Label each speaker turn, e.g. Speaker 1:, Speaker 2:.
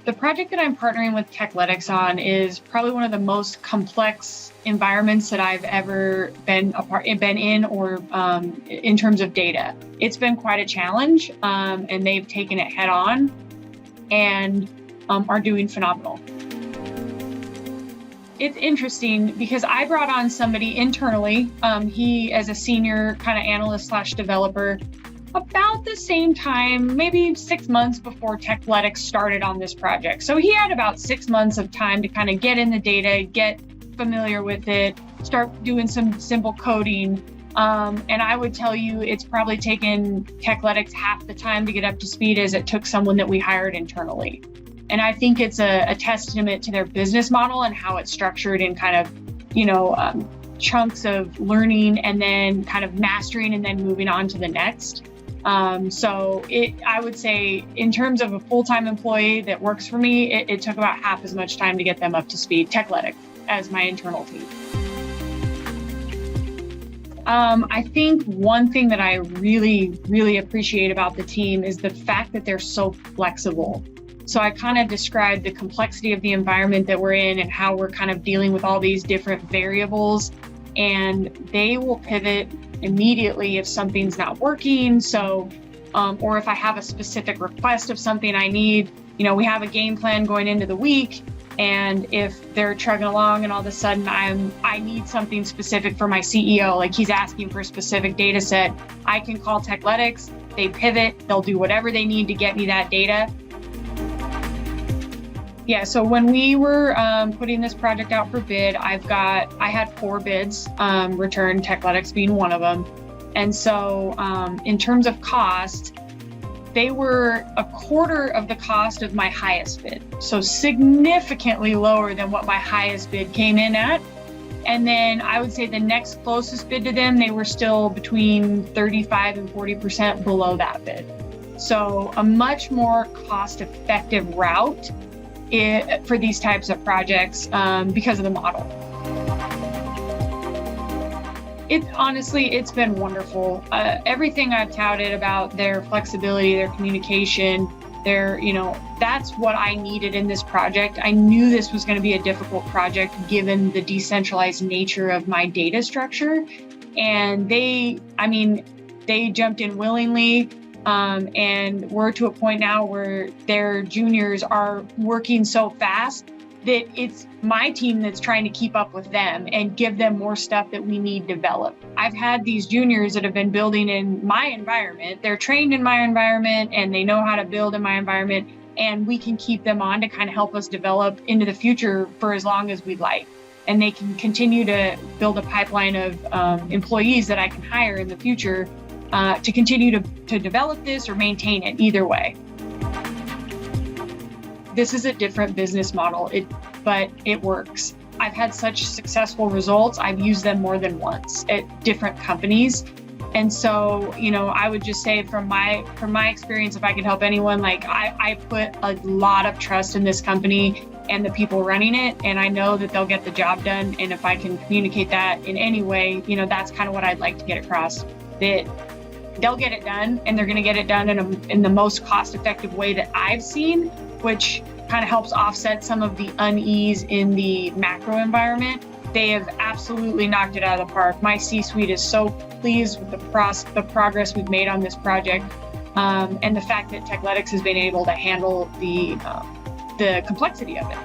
Speaker 1: The project that I'm partnering with Techletics on is probably one of the most complex environments that I've ever been in, or in terms of data. It's been quite a challenge, and they've taken it head on and are doing phenomenal. It's interesting because I brought on somebody internally, he as a senior kind of analyst / developer, about the same time, maybe 6 months before Techletics started on this project. So he had about 6 months of time to kind of get in the data, get familiar with it, start doing some simple coding. And I would tell you it's probably taken Techletics half the time to get up to speed as it took someone that we hired internally. And I think it's a testament to their business model and how it's structured in kind of, chunks of learning and then kind of mastering and then moving on to the next. So I would say in terms of a full-time employee that works for me, it took about half as much time to get them up to speed, Techletics, as my internal team. I think one thing that I really, really appreciate about the team is the fact that they're so flexible. So I kind of described the complexity of the environment that we're in and how we're kind of dealing with all these different variables, and they will pivot immediately if something's not working. So, or if I have a specific request of something I need, we have a game plan going into the week, and if they're chugging along and all of a sudden I need something specific for my CEO, like he's asking for a specific data set, I can call Techletics, they pivot, they'll do whatever they need to get me that data. Yeah, so when we were putting this project out for bid, I had 4 bids returned, Techletics being one of them. And so in terms of cost, they were a quarter of the cost of my highest bid. So significantly lower than what my highest bid came in at. And then I would say the next closest bid to them, they were still between 35 and 40% below that bid. So a much more cost-effective route for these types of projects because of the model. It's been wonderful. Everything I've touted about their flexibility, their communication, that's what I needed in this project. I knew this was going to be a difficult project given the decentralized nature of my data structure. And they jumped in willingly. And we're to a point now where their juniors are working so fast that it's my team that's trying to keep up with them and give them more stuff that we need developed. I've had these juniors that have been building in my environment. They're trained in my environment and they know how to build in my environment, and we can keep them on to kind of help us develop into the future for as long as we'd like. And they can continue to build a pipeline of employees that I can hire in the future to continue to develop this or maintain it, either way. This is a different business model, but it works. I've had such successful results. I've used them more than once at different companies. And so, I would just say from my experience, if I could help anyone, I put a lot of trust in this company and the people running it, and I know that they'll get the job done. And if I can communicate that in any way, that's kind of what I'd like to get across, that they'll get it done, and they're going to get it done in the most cost-effective way that I've seen, which kind of helps offset some of the unease in the macro environment. They have absolutely knocked it out of the park. My C-suite is so pleased with the progress we've made on this project, and the fact that Techletics has been able to handle the complexity of it.